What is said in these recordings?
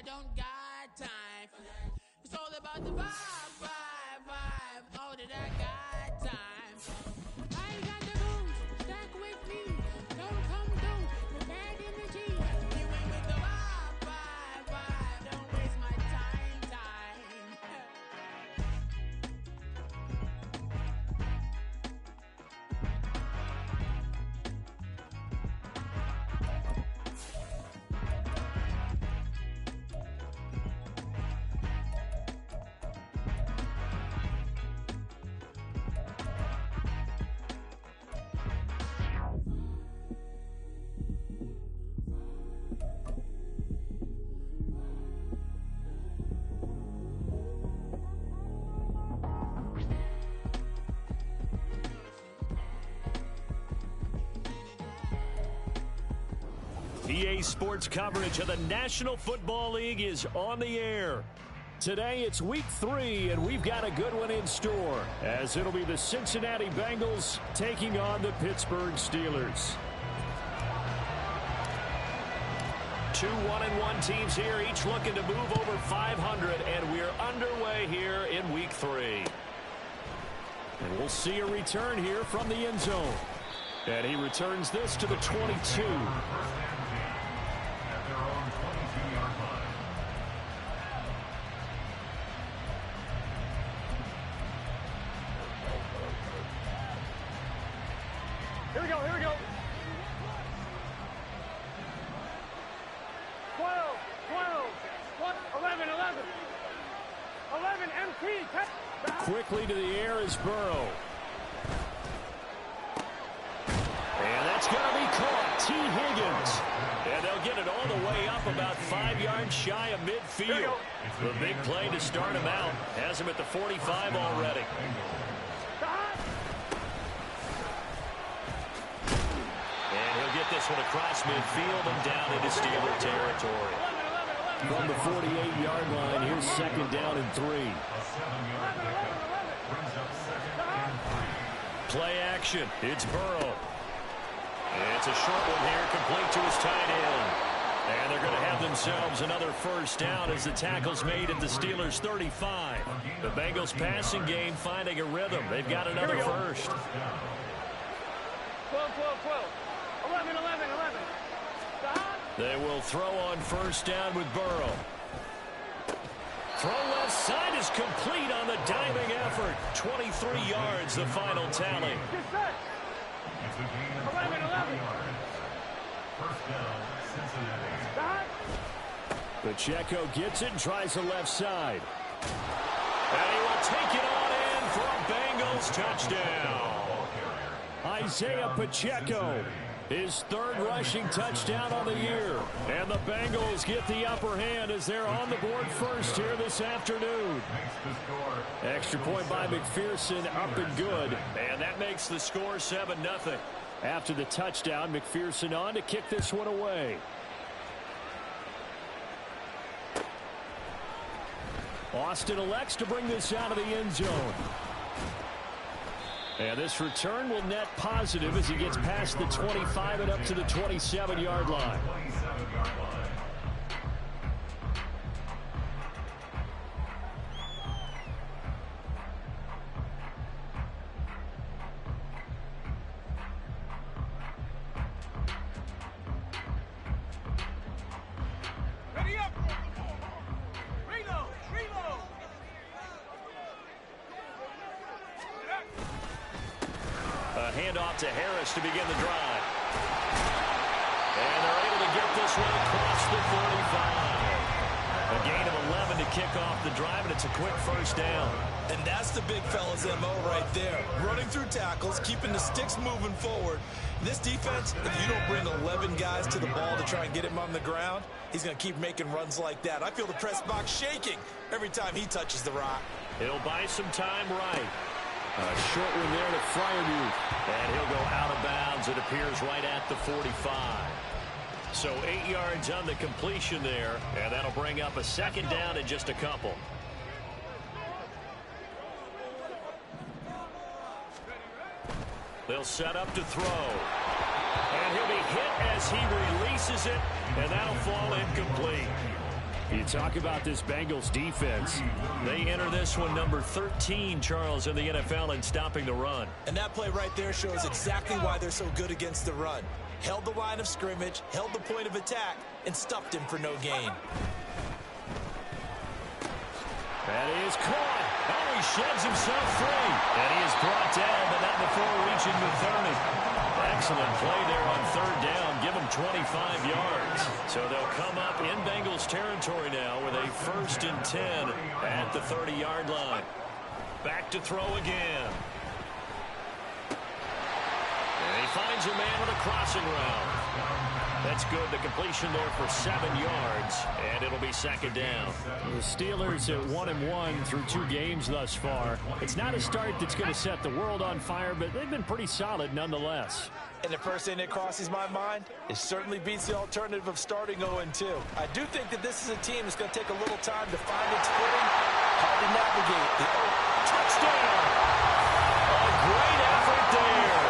I don't got time for that. It's all about the vibe, vibe, vibe. Oh, that I got time for. I ain't got the booze, stack with me. Don't come through, the bag in the G. You ain't with the vibe, vibe, vibe. Don't waste my time, time. EA Sports coverage of the National Football League is on the air. Today it's week 3, and we've got a good one in store, as it'll be the Cincinnati Bengals taking on the Pittsburgh Steelers. Two 1-1 teams here, each looking to move over 500, and we're underway here in week 3. And we'll see a return here from the end zone. And he returns this to the 22. Here we go, here we go. 12, 11, 11, MT. Quickly to the air is Burrow. And that's going to be caught. T. Higgins. And they'll get it all the way up about 5 yards shy of midfield. The big play to start him out. Has him at the 45 already. And he'll get this one across midfield and down into Steeler territory. From the 48-yard line, here's second down and 3. Play action. It's Burrow. It's a short one here, complete to his tight end. And they're going to have themselves another first down as the tackle's made at the Steelers' 35. The Bengals passing game finding a rhythm. They've got another first. 12, 11, 11. They will throw on first down with Burrow. Throw left side is complete on the diving effort. 23 yards, the final tally. 11. First down, Cincinnati. Pacheco gets it and tries the left side. And he will take it on in for a Bengals touchdown. Isaiah Pacheco, his third rushing touchdown on the year. And the Bengals get the upper hand as they're on the board first here this afternoon. Extra point by McPherson, up and good. And that makes the score 7-0. After the touchdown, McPherson on to kick this one away. Austin elects to bring this out of the end zone. And this return will net positive as he gets past the 25 and up to the 27-yard line. Ready up! Reload! A handoff to Harris to begin the drive. And they're able to get this one across the 45. A gain of 11 to kick off the drive, and it's a quick first down. And that's the big fella's MO right there. Running through tackles, keeping the sticks moving forward. This defense, if you don't bring 11 guys to the ball to try and get him on the ground, he's going to keep making runs like that. I feel the press box shaking every time he touches the rock. He'll buy some time right. A short one there to Freiermuth. And he'll go out of bounds, it appears, right at the 45. So 8 yards on the completion there, and that'll bring up a second down in just a couple. They'll set up to throw. And he'll be hit as he releases it, and that'll fall incomplete. You talk about this Bengals defense. They enter this one number 13, Charles, in the NFL in stopping the run. And that play right there shows exactly why they're so good against the run. Held the line of scrimmage, held the point of attack, and stuffed him for no gain. That is caught. Oh, he sheds himself free. And he is brought down, but not before reaching the 30. Excellent play there on third down. Give him 25 yards. So they'll come up in Bengals territory now with a 1st and 10 at the 30-yard line. Back to throw again. And he finds a man with a crossing route. That's good. The completion there for 7 yards, and it'll be 2nd down. The Steelers at 1-1 through 2 games thus far. It's not a start that's going to set the world on fire, but they've been pretty solid nonetheless. And the first thing that crosses my mind, it certainly beats the alternative of starting 0-2. I do think that this is a team that's going to take a little time to find its footing, hard to navigate. Touchdown! A great effort there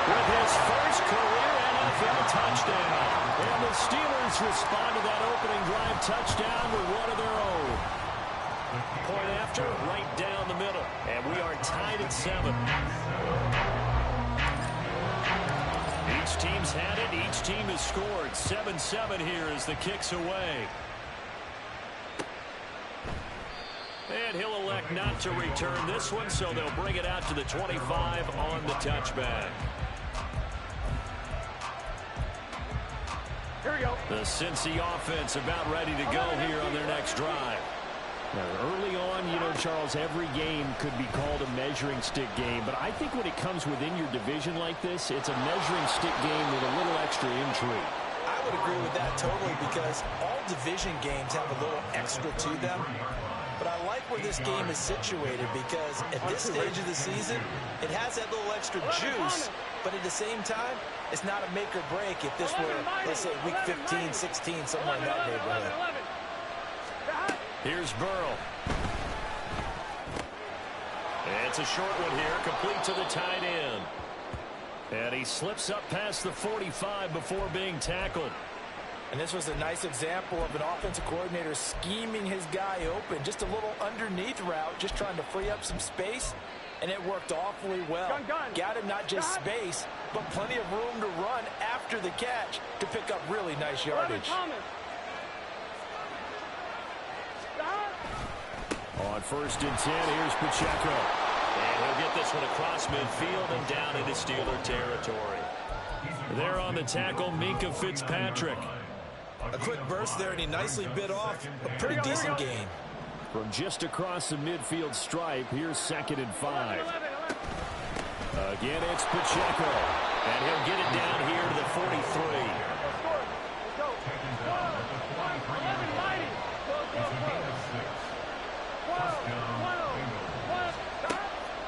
with his first career NFL touchdown. And the Steelers respond to that opening drive touchdown with one of their own. Point after, right down the middle. And we are tied at 7. Each team's had it. Each team has scored. 7-7 here as the kick's away. And he'll elect not to return this one, so they'll bring it out to the 25 on the touchback. Here we go. The Cincy offense about ready to go here on their next drive. Now, early on, you know, Charles, every game could be called a measuring stick game. But I think when it comes within your division like this, it's a measuring stick game with a little extra intrigue. I would agree with that totally because all division games have a little extra to them. But I like where this game is situated because at this stage of the season, it has that little extra juice. But at the same time, it's not a make or break if this were, let's say, week 15, 16, somewhere in that neighborhood. Here's Burrow. And it's a short one here, complete to the tight end. And he slips up past the 45 before being tackled. And this was a nice example of an offensive coordinator scheming his guy open. Just a little underneath route, just trying to free up some space. And it worked awfully well. Got him not just space, but plenty of room to run after the catch to pick up really nice yardage. On 1st and 10, here's Pacheco. And he'll get this one across midfield and down into Steeler territory. There on the tackle, Minkah Fitzpatrick. A quick burst there, and he nicely bit off a pretty decent gain. From just across the midfield stripe, here's 2nd and 5. Again, it's Pacheco. And he'll get it down here to the 43.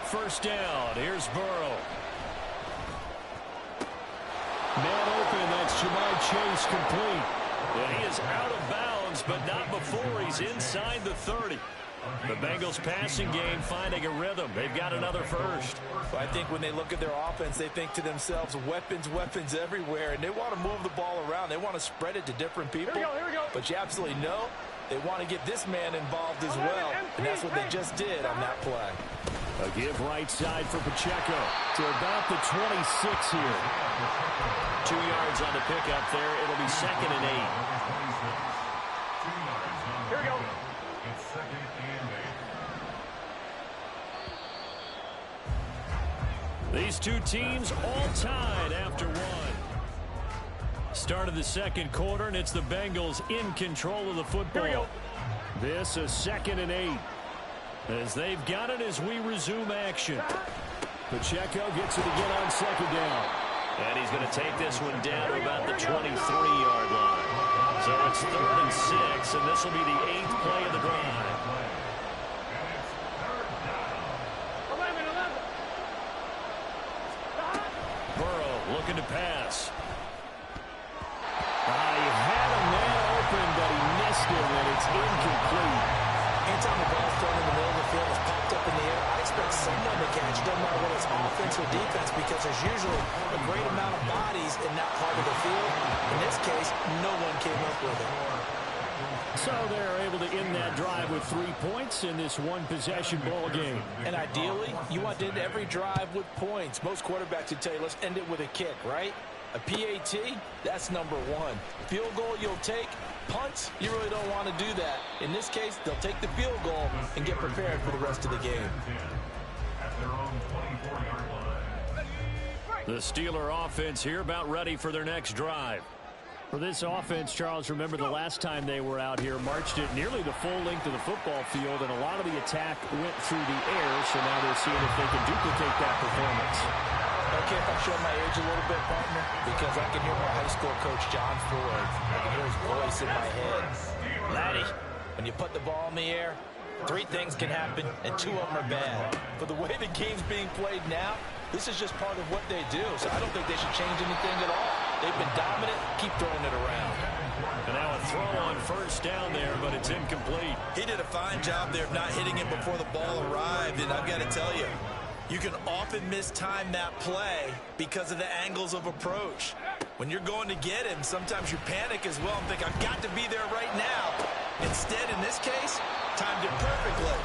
First down, here's Burrow. Man open, that's Jamar Chase complete. And he is out of bounds, but not before he's inside the 30. The Bengals passing game finding a rhythm. They've got another first. Well, I think when they look at their offense, they think to themselves, weapons, weapons everywhere, and they want to move the ball around. They want to spread it to different people. Here we go. But you absolutely know they want to get this man involved as well, and that's what they just did on that play. A give right side for Pacheco to about the 26 here. 2 yards on the pickup there. It'll be 2nd and 8. Here we go. It's 2nd and 8. These two teams all tied after one. Start of the second quarter, and it's the Bengals in control of the football. This is 2nd and 8. As they've got it as we resume action. Pacheco gets it again on 2nd down. And he's going to take this one down to about the 23-yard line. So it's 3rd and 6, and this will be the 8th play of the drive. 11. Burrow looking to pass. He had a man open, but he missed him, and it's incomplete. Anytime the ball's thrown in the middle of the field, it's popped up in the air, I expect someone to catch. Doesn't matter whether it's offense or defense, because there's usually a great amount of bodies in that part of the field. In this case, no one came up with it. So they're able to end that drive with 3 points in this one-possession ball game. And ideally, you want to end every drive with points. Most quarterbacks would tell you, let's end it with a kick, right? A PAT, that's number one. Field goal you'll take. Punts, you really don't want to do that. In this case, they'll take the field goal and get prepared for the rest of the game. The Steeler offense here about ready for their next drive. For this offense, Charles, remember the last time they were out here, marched it nearly the full length of the football field, and a lot of the attack went through the air, so now they're seeing if they can duplicate that performance. Okay, if I show my age a little bit, partner, because I can hear my high school coach, John Ford. I can hear his voice in my head. Laddie, when you put the ball in the air, 3 things can happen, and 2 of them are bad. For the way the game's being played now, this is just part of what they do, so I don't think they should change anything at all. They've been dominant. Keep throwing it around. And now a throw on first down there, but it's incomplete. He did a fine job there of not hitting it before the ball arrived, and I've got to tell you, you can often mistime that play because of the angles of approach. When you're going to get him, sometimes you panic as well and think, I've got to be there right now. Instead, in this case, timed it perfectly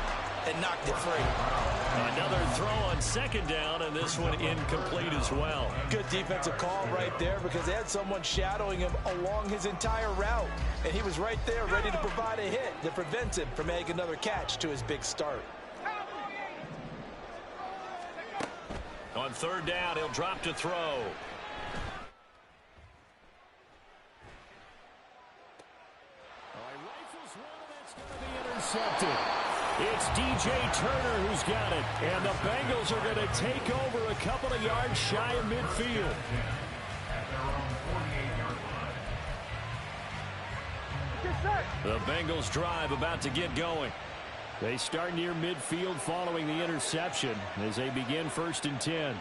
and knocked it free. Another throw on second down, and this one incomplete as well. Good defensive call right there because they had someone shadowing him along his entire route, and he was right there ready to provide a hit that prevents him from making another catch to his big start. On third down, he'll drop to throw. Intercepted. It's DJ Turner who's got it, and the Bengals are going to take over a couple of yards shy of midfield. The Bengals drive about to get going. They start near midfield following the interception as they begin 1st and 10.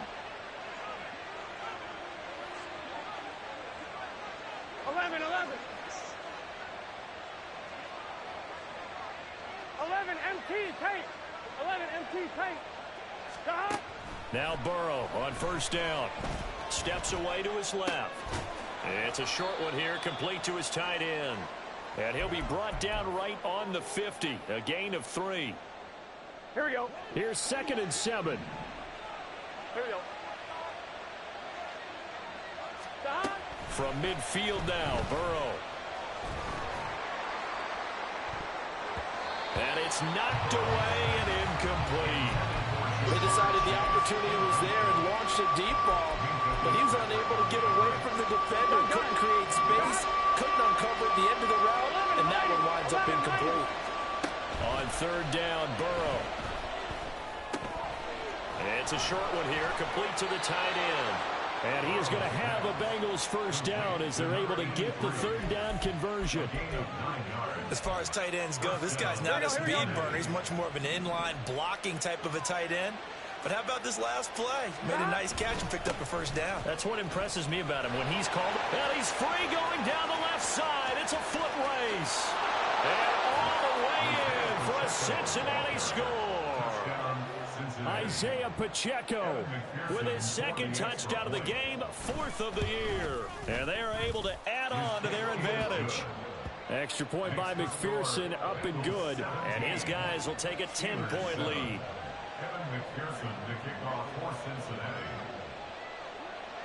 11. 11 MT tape. 11 MT tape. Stop. Now Burrow on first down. Steps away to his left. It's a short one here, complete to his tight end. And he'll be brought down right on the 50. A gain of 3. Here we go. Here's 2nd and 7. Here we go. Stop. From midfield now, Burrow. And it's knocked away and incomplete. They decided the opportunity was there and launched a deep ball, but he was unable to get away from the defender, couldn't create space, couldn't uncover the end of the route, and that one winds up incomplete. On third down, Burrow. And it's a short one here, complete to the tight end. And he is going to have a Bengals first down as they're able to get the third down conversion. As far as tight ends go, this guy's not a speed burner. He's much more of an inline blocking type of a tight end. But how about this last play? Made a nice catch and picked up a first down. That's what impresses me about him. When he's called, and he's free going down the left side. It's a foot race. And all the way in for a Cincinnati score. Isaiah Pacheco with his 2nd touchdown of the game, 4th of the year. And they are able to add on to their advantage. Extra point by McPherson, up and good. And his guys will take a 10-point lead.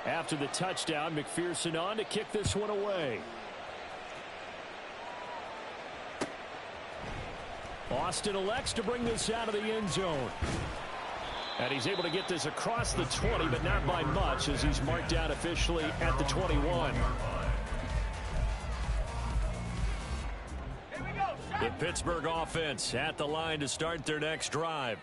After the touchdown, McPherson on to kick this one away. Austin elects to bring this out of the end zone. And he's able to get this across the 20, but not by much, as he's marked out officially at the 21. The Pittsburgh offense at the line to start their next drive.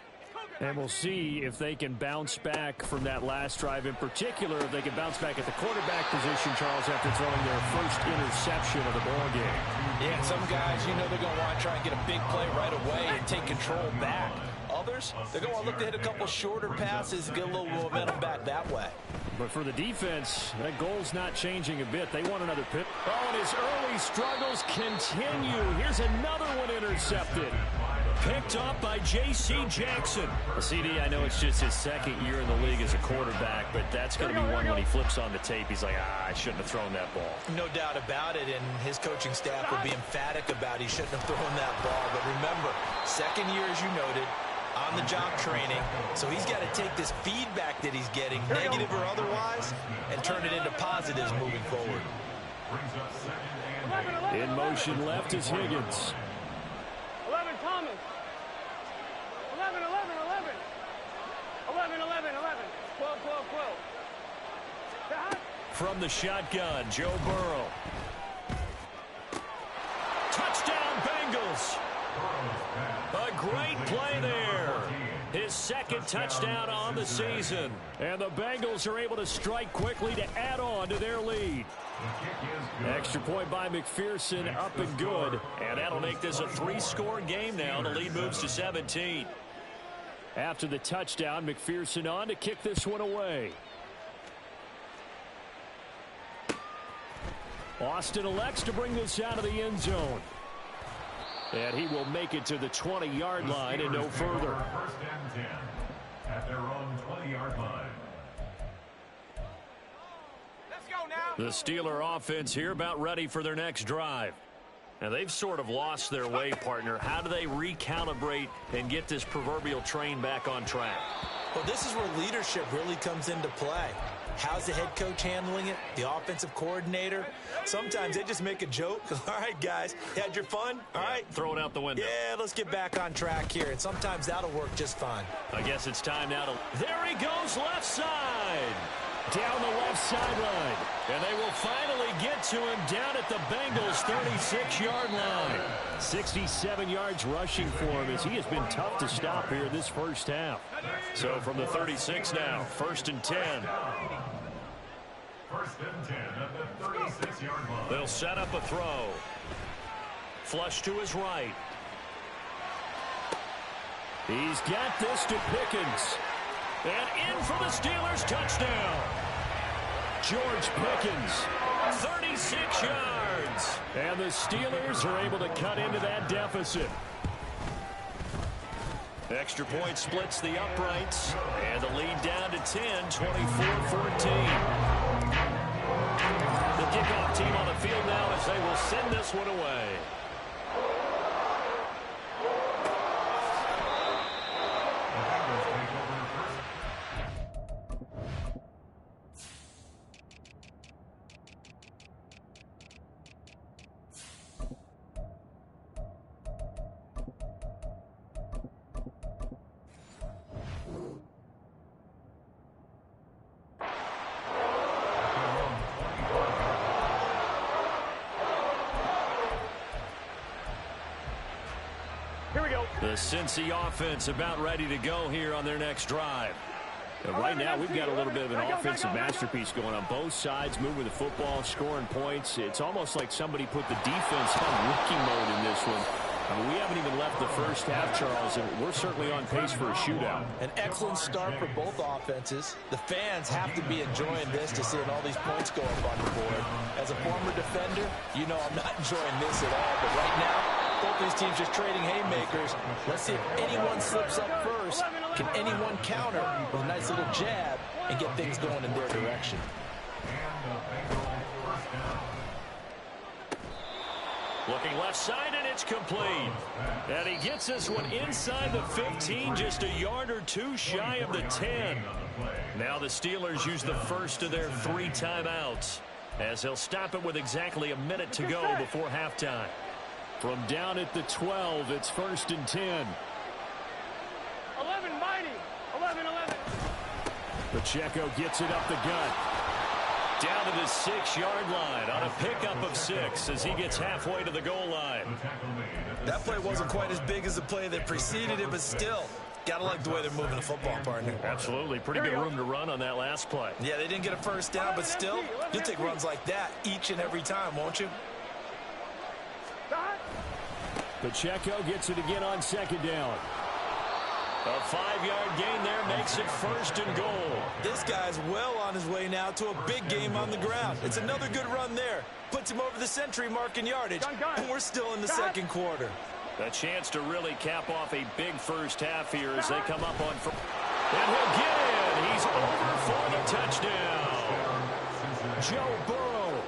And we'll see if they can bounce back from that last drive, in particular, if they can bounce back at the quarterback position, Charles, after throwing their first interception of the ball game. Yeah, some guys, you know they're going to want to try and get a big play right away and take control back. Others, they're going to look to hit a couple shorter passes and get a little momentum back that way. But for the defense, that goal's not changing a bit. They want another pit. Oh, and his early struggles continue. Here's another one intercepted. picked off by J.C. Jackson. CD, I know it's just his second year in the league as a quarterback, but that's going to be one when he flips on the tape. He's like, I shouldn't have thrown that ball. No doubt about it, and his coaching staff will be emphatic about he shouldn't have thrown that ball. But remember, second year, as you noted, on-the-job training, so he's got to take this feedback that he's getting, negative or otherwise, and turn it into positives moving forward. In motion left is Higgins. 11, Thomas. 11, 11, 11. 11, 11, 11. 12, 12, 12. From the shotgun, Joe Burrow. Touchdown, Bengals. A great play there. His second touchdown on the season. And the Bengals are able to strike quickly to add on to their lead. Extra point by McPherson, up and good. And that'll make this a 3-score game now. The lead moves to 17. After the touchdown, McPherson on to kick this one away. Austin elects to bring this out of the end zone. And he will make it to the 20-yard line and no further. First and 10 at their own 20-yard line. Let's go now. The Steeler offense here about ready for their next drive. Now, they've sort of lost their way, partner. How do they recalibrate and get this proverbial train back on track? Well, this is where leadership really comes into play. How's the head coach handling it? The offensive coordinator? Sometimes they just make a joke. All right, guys, had your fun? All right. Throw it out the window. Yeah, let's get back on track here. And sometimes that'll work just fine. I guess it's time now to... There he goes, left side. Down the left sideline. And they will finally get to him down at the Bengals' 36-yard line. 67 yards rushing for him as he has been tough to stop here this first half. So from the 36 now, 1st and 10. First and 10 at the 36-yard line. They'll set up a throw. Flush to his right. He's got this to Pickens. And in for the Steelers, touchdown. George Pickens, 36 yards. And the Steelers are able to cut into that deficit. Extra point splits the uprights. And the lead down to 10, 24-14. The kickoff team on the field now as they will send this one away. The Cincy offense about ready to go here on their next drive. And right now, we've got a little bit of an offensive masterpiece going on both sides, moving the football, scoring points. It's almost like somebody put the defense on rookie mode in this one. I mean, we haven't even left the first half, Charles, and we're certainly on pace for a shootout. An excellent start for both offenses. The fans have to be enjoying this to seeing all these points go up on the board. As a former defender, you know I'm not enjoying this at all, but right now, both these teams just trading haymakers. Let's see if anyone slips up first. Can anyone counter with a nice little jab and get things going in their direction? Looking left side, and it's complete. And he gets this one inside the 15, just a yard or two shy of the 10. Now the Steelers use the first of their 3 timeouts, as they'll stop it with exactly a minute to go before halftime. From down at the 12, it's 1st and 10. 11, mighty. 11, 11. Pacheco gets it up the gut. Down to the 6-yard line on a pickup of 6 as he gets halfway to the goal line. That play wasn't quite as big as the play that preceded it, but still, gotta like the way they're moving the football, partner. Absolutely. Pretty good room to run on that last play. Yeah, they didn't get a first down, but still, you'll take runs like that each and every time, won't you? Pacheco gets it again on 2nd down. A 5-yard gain there makes it 1st and goal. This guy's well on his way now to a big game on the ground. It's another good run there. Puts him over the century mark in yardage, and we're still in the second quarter. A chance to really cap off a big first half here as they come up on first. And he'll get in. He's over for the touchdown. Joe Burrow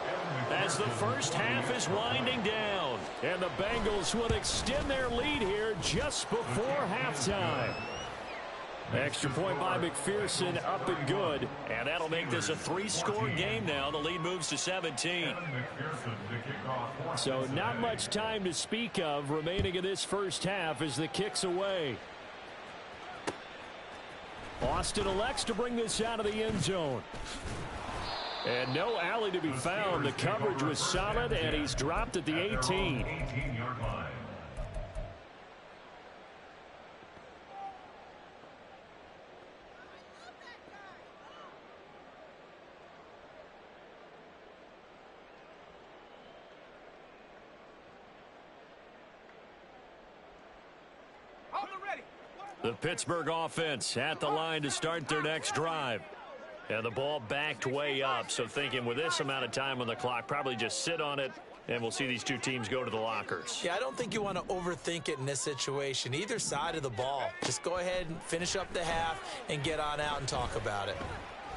as the first half is winding down. And the Bengals would extend their lead here just before halftime. Extra point by McPherson, up and good. And that'll make this a 3-score game now. The lead moves to 17. So not much time to speak of remaining in this first half as the kick's away. Austin elects to bring this out of the end zone. And no alley to be found. The coverage was solid, and he's dropped at the 18. 18-yard line. The Pittsburgh offense at the line to start their next drive. And the ball backed way up, so thinking with this amount of time on the clock, probably just sit on it, and we'll see these two teams go to the lockers. Yeah, I don't think you want to overthink it in this situation. Either side of the ball. Just go ahead and finish up the half and get on out and talk about it.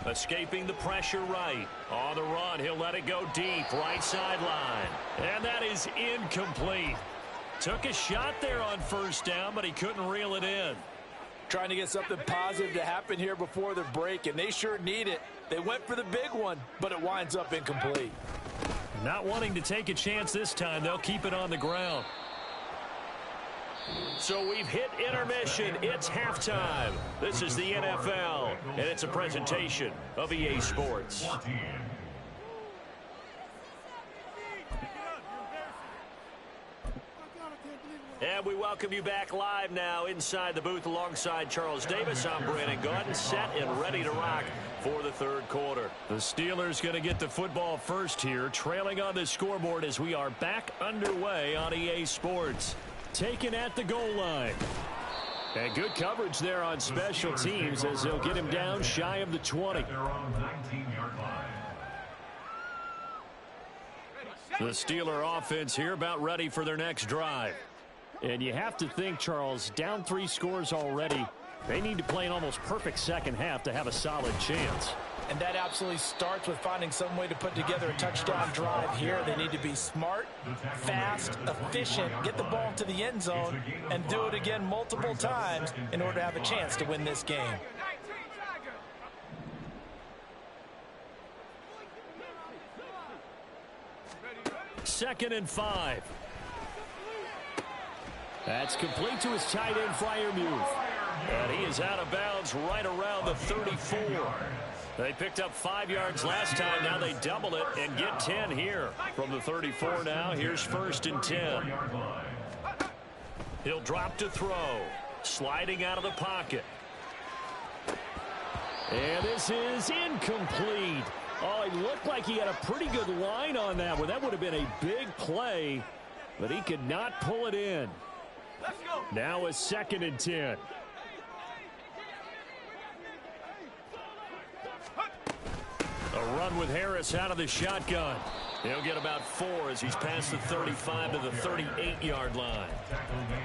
Escaping the pressure right. On the run, he'll let it go deep, right sideline. And that is incomplete. Took a shot there on first down, but he couldn't reel it in. Trying to get something positive to happen here before the break, and they sure need it. They went for the big one, but it winds up incomplete. Not wanting to take a chance this time, they'll keep it on the ground. So we've hit intermission. It's halftime. This is the NFL, and it's a presentation of EA Sports. And we welcome you back live now inside the booth alongside Charles Davis. I'm Brandon Gaudin, set and ready to rock for the third quarter. The Steelers going to get the football first here, trailing on the scoreboard as we are back underway on EA Sports. Taken at the goal line. And good coverage there on special teams as they'll get him down shy of the 20. The Steeler offense here about ready for their next drive. And you have to think, Charles, down 3 scores already. They need to play an almost perfect second half to have a solid chance. And that absolutely starts with finding some way to put together a touchdown drive here. They need to be smart, fast, efficient, get the ball to the end zone, and do it again multiple times in order to have a chance to win this game. Second and 5. That's complete to his tight end, Freiermuth. And he is out of bounds right around the 34. They picked up 5 yards last time. Now they double it and get 10 here. From the 34 now, here's first and 10. He'll drop to throw. Sliding out of the pocket. And this is incomplete. Oh, it looked like he had a pretty good line on that one. That would have been a big play, but he could not pull it in. Now a second and 10. A run with Harris out of the shotgun. He'll get about 4 as he's past the 35 to the 38-yard line.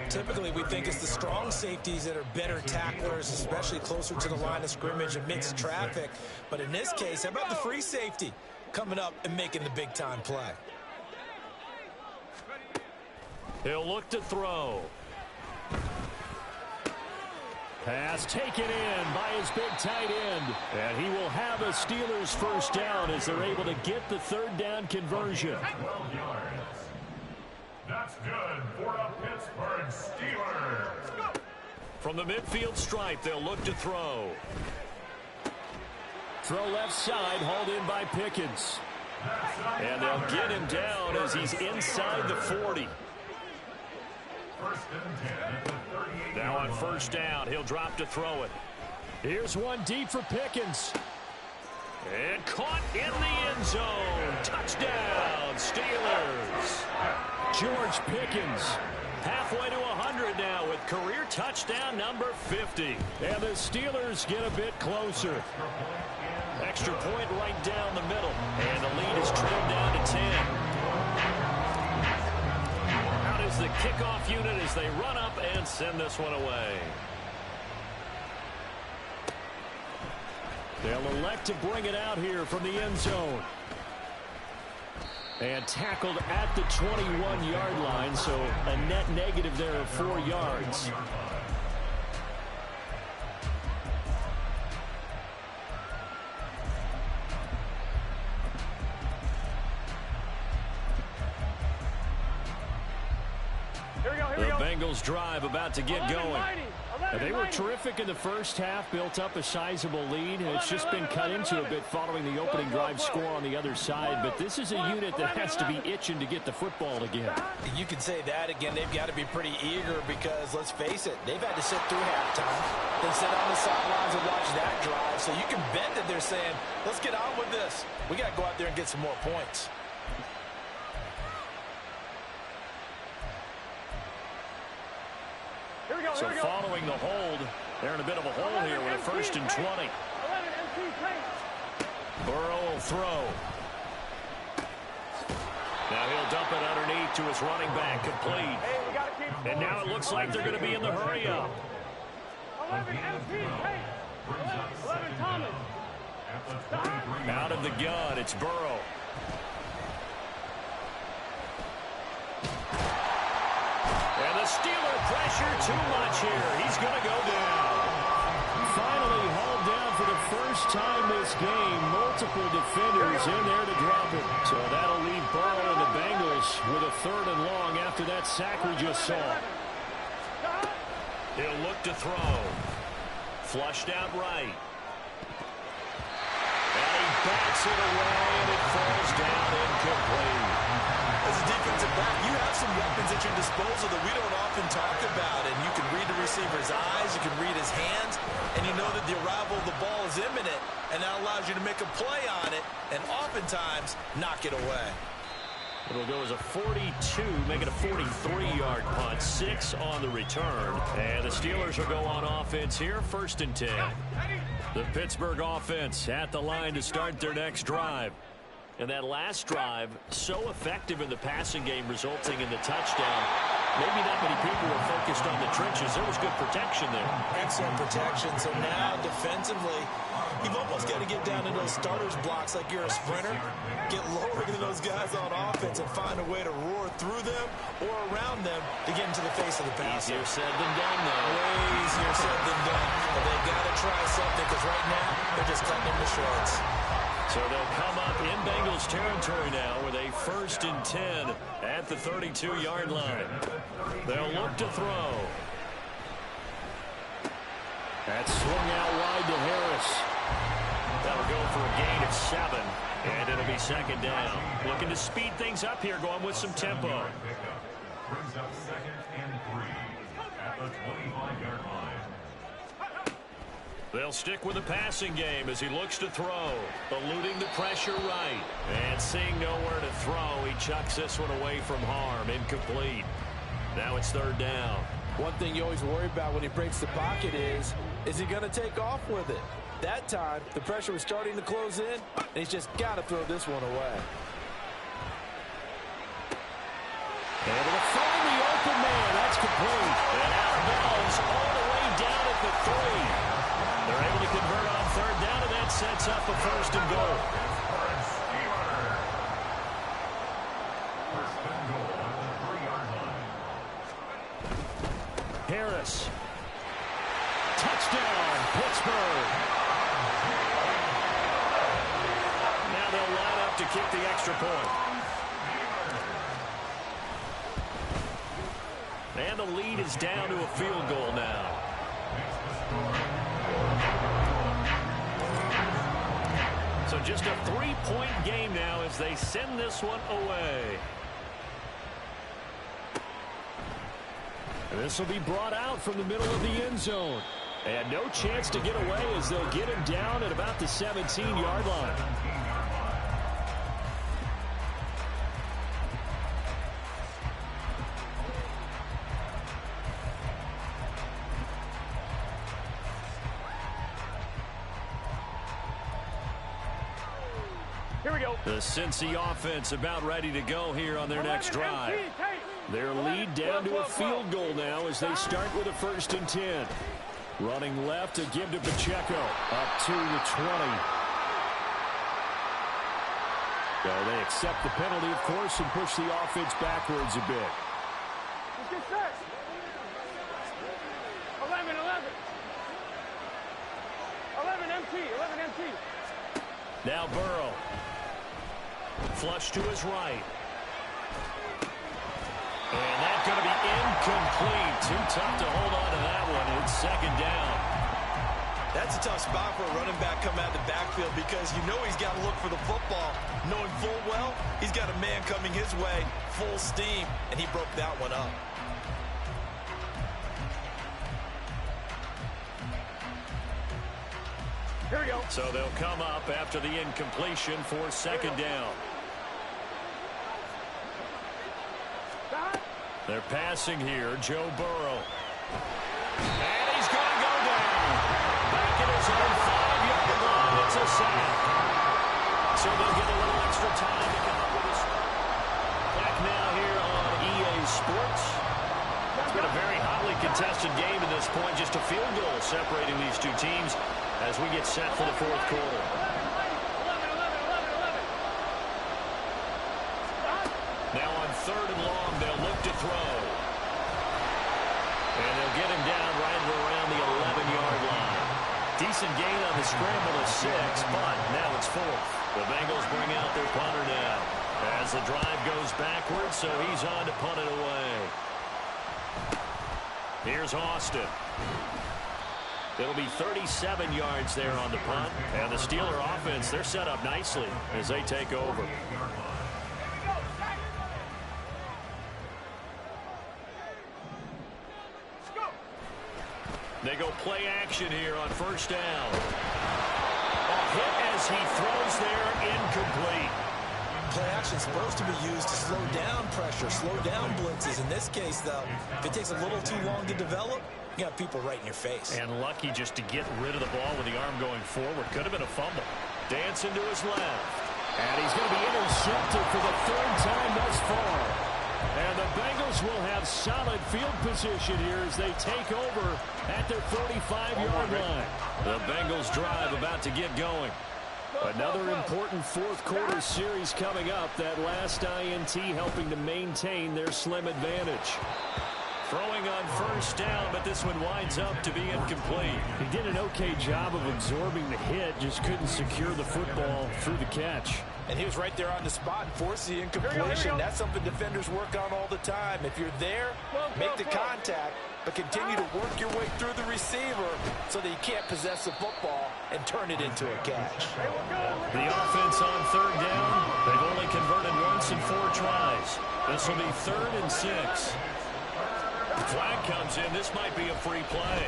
Typically, we think it's the strong safeties that are better tacklers, especially closer to the line of scrimmage amidst traffic. But in this case, how about the free safety coming up and making the big-time play? He'll look to throw. Pass taken in by his big tight end. And he will have a Steelers first down as they're able to get the third down conversion. 12 yards. That's good for the Pittsburgh Steelers. From the midfield stripe, they'll look to throw. Throw left side, hauled in by Pickens. And they'll get him down as he's inside the 40. First and 10 at the 38. Now on first down, he'll drop to throw it. Here's one deep for Pickens. And caught in the end zone. Touchdown, Steelers. George Pickens. Halfway to 100 now with career touchdown number 50. And the Steelers get a bit closer. Extra point right down the middle. And the lead is trimmed down to 10. How does the kickoff unit as they run up and send this one away. They'll elect to bring it out here from the end zone. And tackled at the 21-yard line, so a net negative there of 4 yards. Here we go. The Bengals drive about to get going. They were terrific in the first half, built up a sizable lead, and it's just been cut into a bit following the opening drive score on the other side. But this is a unit that has to be itching to get the football again. You can say that again. They've got to be pretty eager because, let's face it, they've had to sit through halftime. They sit on the sidelines and watch that drive. So you can bet that they're saying, let's get on with this. We got to go out there and get some more points. So following the hold, they're in a bit of a hole here with a 1st and 20. Burrow will throw. Now he'll dump it underneath to his running back, complete. And now it looks like they're going to be in the hurry up. 11 Thomas. Out of the gun, it's Burrow. And the Steeler pressure too much here. He's going to go down. Finally hauled down for the first time this game. Multiple defenders in there to drop it. So that'll leave Burrow and the Bengals with a 3rd and long after that sack we just saw. He'll look to throw. Flushed out right. And he bats it away, and it falls down incomplete. As a defensive back, you have some weapons at your disposal that we don't often talk about. And you can read the receiver's eyes, you can read his hands, and you know that the arrival of the ball is imminent, and that allows you to make a play on it and oftentimes knock it away. It'll go as a 42, make it a 43-yard punt, 6 on the return. And the Steelers will go on offense here, 1st and 10. The Pittsburgh offense at the line to start their next drive. And that last drive, so effective in the passing game, resulting in the touchdown. Maybe not many people were focused on the trenches. There was good protection there. Excellent protection. So now, defensively, you've almost got to get down to those starters blocks like you're a sprinter. Get lower than those guys on offense and find a way to roar through them or around them to get into the face of the passer. Easier said than done, though. Way easier said than done. But they've got to try something because right now, they're just cutting them to shreds. So they'll come up in Bengals territory now with a 1st and 10 at the 32-yard line. They'll look to throw. That's swung out wide to Harris. That'll go for a gain of 7, and it'll be 2nd down. Looking to speed things up here, going with some tempo. Brings up 2nd and 3 at the 25-yard line. They'll stick with the passing game as he looks to throw. Eluding the pressure right. And seeing nowhere to throw, he chucks this one away from harm. Incomplete. Now it's 3rd down. One thing you always worry about when he breaks the pocket is he going to take off with it? That time, the pressure was starting to close in, and he's just got to throw this one away. Able to find the open man. That's complete. And out of bounds all the way down at the 3. They're able to convert on 3rd down, and that sets up a 1st and goal. Harris. Touchdown, Pittsburgh. Now they'll line up to kick the extra point. And the lead is down to a field goal now. So just a 3-point game now as they send this one away. And this will be brought out from the middle of the end zone. And no chance to get away as they'll get him down at about the 17-yard line. Here we go. The Cincy offense about ready to go here on their next drive. Their lead down to a field goal now as they start with a 1st and 10. Running left to give to Pacheco. Up to the 20. So they accept the penalty, of course, and push the offense backwards a bit. Let's get set. 11. 11 MT. Now Burrow. Flush to his right. And that's going to be incomplete. Too tough to hold on to that one. It's 2nd down. That's a tough spot for a running back coming out of the backfield because you know he's got to look for the football, knowing full well he's got a man coming his way, full steam, and he broke that one up. Here we go. So they'll come up after the incompletion for 2nd down. They're passing here, Joe Burrow. And he's going to go down. Back at his own 5-yard line. It's a sack. So they'll get a little extra time to come up with this. Back now here on EA Sports. It's been a very hotly contested game at this point. Just a field goal separating these two teams as we get set for the 4th quarter. Now on 3rd and long, they'll look to throw. And they'll get him down right around the 11-yard line. Decent gain on the scramble of 6, but now it's 4th. The Bengals bring out their punter now as the drive goes backwards, so he's on to punt it away. Here's Austin. It'll be 37 yards there on the punt, and the Steeler offense, they're set up nicely as they take over. They go play action here on 1st down. A hit as he throws there, incomplete. Play action is supposed to be used to slow down pressure, slow down blitzes. In this case, though, if it takes a little too long to develop, you got people right in your face. And lucky just to get rid of the ball with the arm going forward. Could have been a fumble. Dancing to his left. And he's going to be intercepted for the 3rd time thus far. And the Bengals will have solid field position here as they take over at their 45-yard line. The Bengals drive about to get going. Another important 4th quarter series coming up. That last INT helping to maintain their slim advantage. Throwing on 1st down, but this one winds up to be incomplete. He did an okay job of absorbing the hit, just couldn't secure the football through the catch. And he was right there on the spot and forced the incompletion. That's something defenders work on all the time. If you're there, make the contact, but continue to work your way through the receiver so that you can't possess the football and turn it into a catch. The offense on 3rd down, they've only converted once in 4 tries. This will be 3rd and 6. Flag comes in. This might be a free play.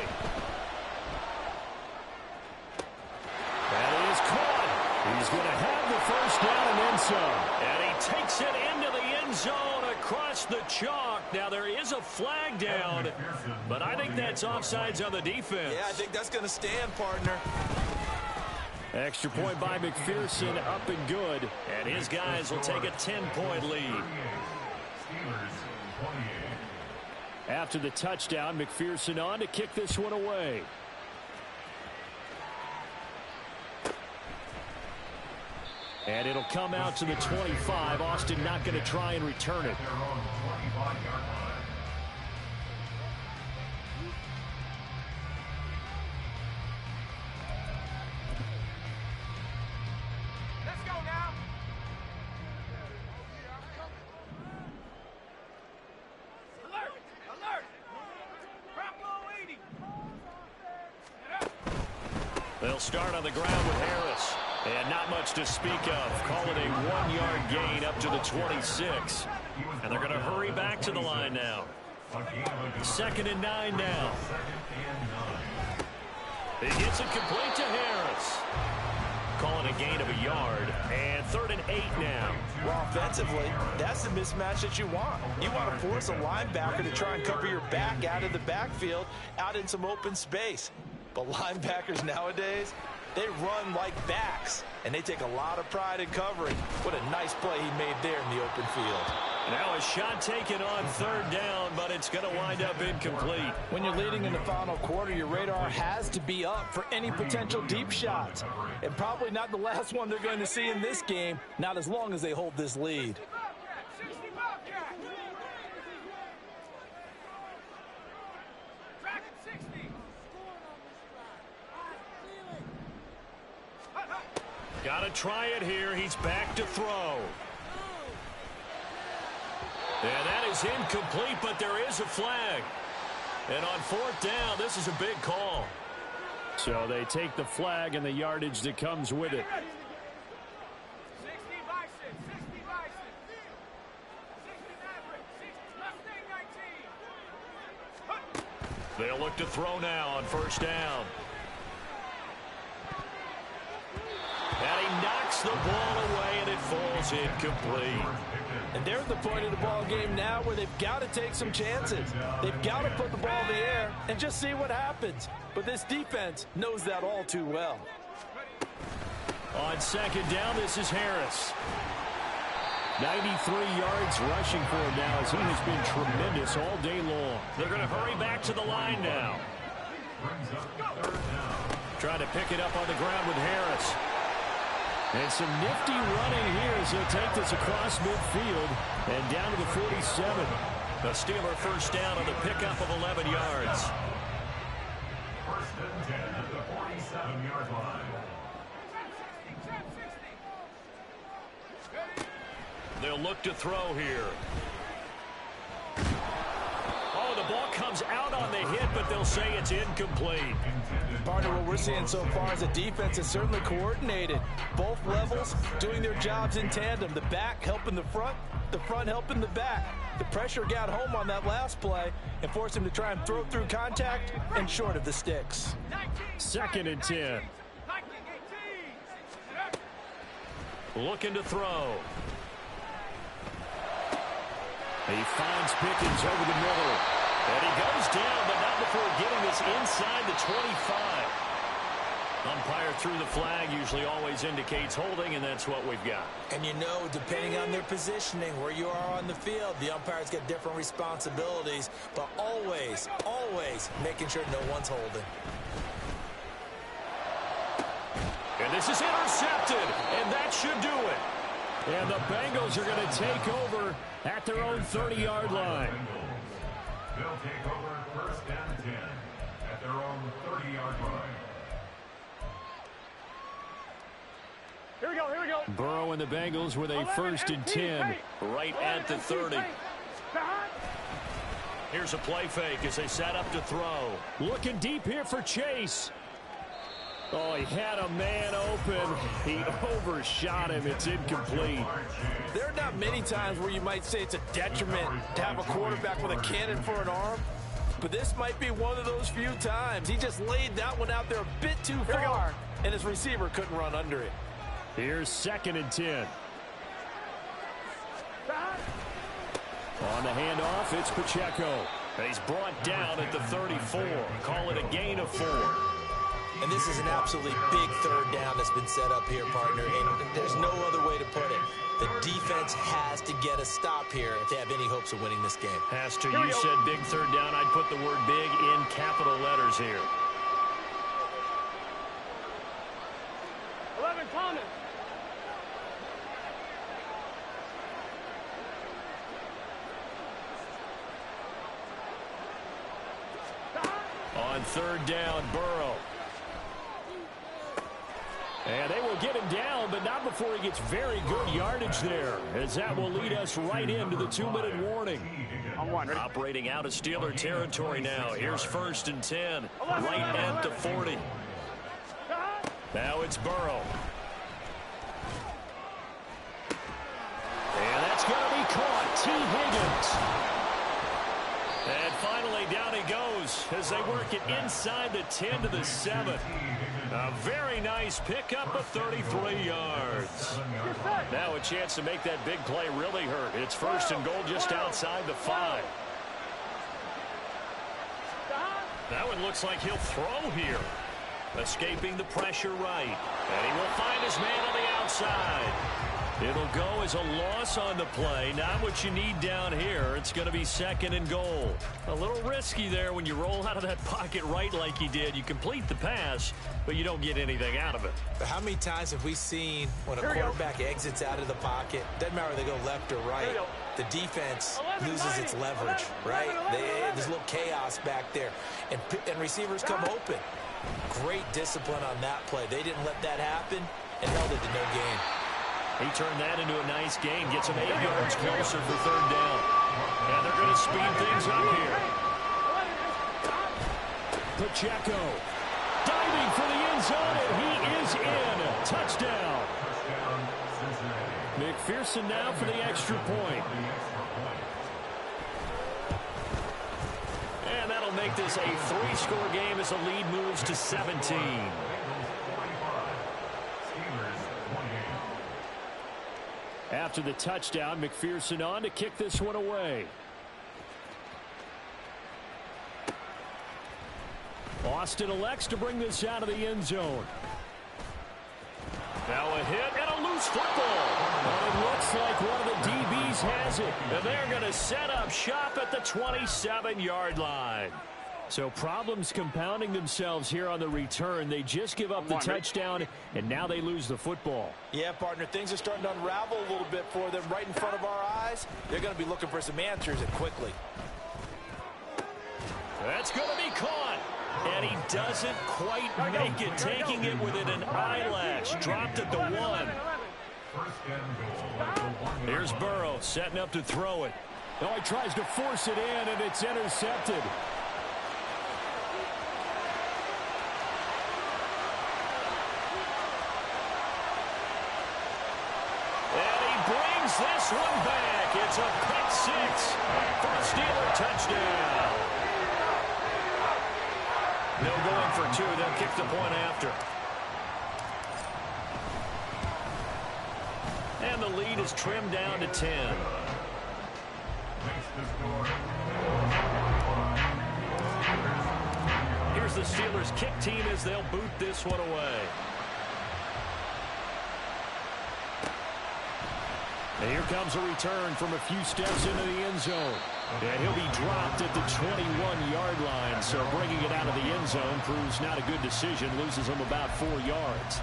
That is caught. He's going to have the 1st down and then some. And he takes it into the end zone across the chalk. Now there is a flag down, but I think that's offsides on the defense. Yeah, I think that's going to stand, partner. Extra point by McPherson, up and good. And his guys will take a 10-point lead. After the touchdown, McPherson on to kick this one away. And it'll come out to the 25. Austin not going to try and return it. Let's go now. Alert! Alert! Bravo 80. They'll start on the ground with Harris. And not much to speak of. Call it a 1-yard gain up to the 26. And they're going to hurry back to the line now. 2nd and 9 now. He gets it complete to Harris. Call it a gain of a yard. And 3rd and 8 now. Well, offensively, that's the mismatch that you want. You want to force a linebacker to try and cover your back out of the backfield, out in some open space. But linebackers nowadays, they run like backs, and they take a lot of pride in covering. What a nice play he made there in the open field. Now a shot taken on third down, but it's going to wind up incomplete. When you're leading in the final quarter, your radar has to be up for any potential deep shots. And probably not the last one they're going to see in this game, not as long as they hold this lead. Got to try it here. He's back to throw. And that is incomplete, but there is a flag. And on fourth down, this is a big call. So they take the flag and the yardage that comes with it. 60 Bison, 60 Bison. 60 Maverick, 60, Mustang 19. They'll look to throw now on first down. And he knocks the ball away, and it falls incomplete. And they're at the point of the ball game now where they've got to take some chances. They've got to put the ball in the air and just see what happens. But this defense knows that all too well. On second down, this is Harris. 93 yards rushing for him now as he has been tremendous all day long. They're going to hurry back to the line now. Trying to pick it up on the ground with Harris. And some nifty running here as he'll take this across midfield and down to the 47. The Steeler first down on the pickup of 11 yards. First and 10 at the 47-yard line. They'll look to throw here. Oh, the ball comes out on the hit, but they'll say it's incomplete. Partner, what we're seeing so far is the defense is certainly coordinated. Both levels doing their jobs in tandem. The back helping the front helping the back. The pressure got home on that last play and forced him to try and throw through contact and short of the sticks. Second and 10. Looking to throw. He finds Pickens over the middle. And he goes down, but not before getting this inside the 25. Umpire threw the flag, usually always indicates holding, and that's what we've got. And you know, depending on their positioning, where you are on the field, the umpires get different responsibilities, but always, always making sure no one's holding. And this is intercepted, and that should do it. And the Bengals are going to take over at their own 30-yard line. They'll take over first and 10 at their own 30-yard line. Here we go, here we go. Burrow and the Bengals with a first and 10 right at the 30. Here's a play fake as they set up to throw. Looking deep here for Chase. Oh, he had a man open. He overshot him. It's incomplete. There are not many times where you might say it's a detriment to have a quarterback with a cannon for an arm, but this might be one of those few times. He just laid that one out there a bit too far, and his receiver couldn't run under it. Here's second and 10. On the handoff, it's Pacheco. He's brought down at the 34. Call it a gain of 4. And this is an absolutely big third down that's been set up here, partner, and there's no other way to put it. The defense has to get a stop here if they have any hopes of winning this game. Has to. You said big third down. I'd put the word big in capital letters here. 11 Thomas. On third down, Burrow. And they will get him down, but not before he gets very good yardage there, as that will lead us right into the 2-minute warning. Operating out of Steeler territory now. Here's first and 10, right at the 40. Now it's Burrow. And that's going to be caught. T. Higgins. And finally, down he goes as they work it inside the 10 to the 7. A very nice pickup of 33 yards. Now a chance to make that big play really hurt. It's first and goal just outside the 5. That one looks like he'll throw here. Escaping the pressure right. And he will find his man on the outside. It'll go as a loss on the play. Not what you need down here. It's going to be 2nd and goal. A little risky there when you roll out of that pocket right like he did. You complete the pass, but you don't get anything out of it. But how many times have we seen when a quarterback exits out of the pocket, doesn't matter whether they go left or right, the defense loses its leverage, right? There's a little chaos back there, and receivers come open. Great discipline on that play. They didn't let that happen and held it to no gain. He turned that into a nice gain, gets him 8 yards closer for 3rd down. And they're going to speed things up here. Pacheco diving for the end zone, and he is in. Touchdown. McPherson now for the extra point. And that'll make this a 3-score game as the lead moves to 17. After the touchdown, McPherson on to kick this one away. Austin elects to bring this out of the end zone. Now a hit and a loose football. And it looks like one of the DBs has it. And they're going to set up shop at the 27-yard line. So problems compounding themselves here on the return. They just give up the touchdown, and now they lose the football. Yeah, partner, things are starting to unravel a little bit for them right in front of our eyes. They're going to be looking for some answers, and quickly. That's going to be caught. And he doesn't quite make it, taking it within an eyelash. Dropped at the 1. Here's Burrow setting up to throw it. Oh, he tries to force it in, and it's intercepted. This one back. It's a pick 6 for a Steeler touchdown. They'll go in for 2. They'll kick the point after. And the lead is trimmed down to 10. Here's the Steelers kick team as they'll boot this one away. And here comes a return from a few steps into the end zone. And he'll be dropped at the 21-yard line. So bringing it out of the end zone proves not a good decision. Loses him about 4 yards.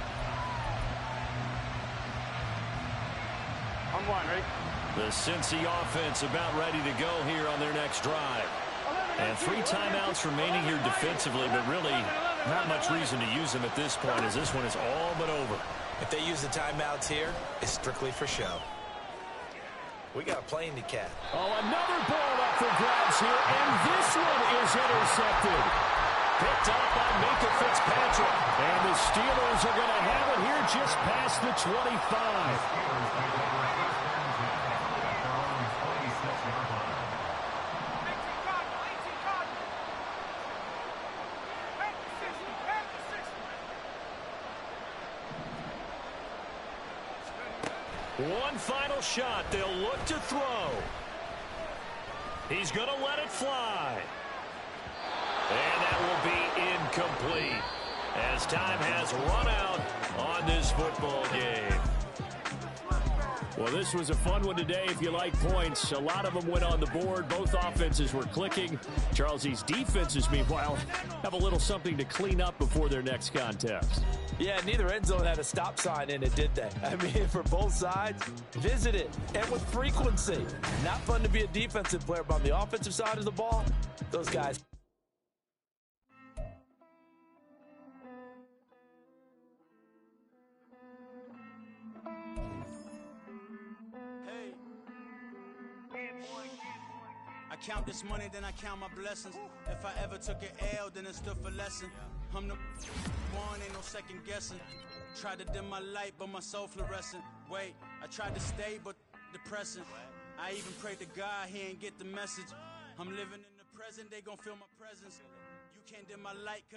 I'm one, right? The Cincy offense about ready to go here on their next drive. And 3 timeouts remaining here defensively, but really not much reason to use them at this point as this one is all but over. If they use the timeouts here, it's strictly for show. We got a plane to catch. Oh, another ball up for grabs here, and this one is intercepted. Picked up by Minka Fitzpatrick. And the Steelers are going to have it here just past the 25. One final shot. They'll look to throw. He's going to let it fly. And that will be incomplete as time has run out on this football game. Well, this was a fun one today if you like points. A lot of them went on the board. Both offenses were clicking. Charles, these defenses, meanwhile, have a little something to clean up before their next contest. Yeah, neither end zone had a stop sign in it, did they? I mean, for both sides, visit it, and with frequency. Not fun to be a defensive player, but on the offensive side of the ball, those guys. I count this money, then I count my blessings. If I ever took an L, then it stood for lesson. I'm the one, ain't no second guessing. Tried to dim my light, but my soul fluorescent. Wait, I tried to stay, but depressing. I even prayed to God, he ain't get the message. I'm living in the present, they gon' feel my presence. You can't dim my light, 'cause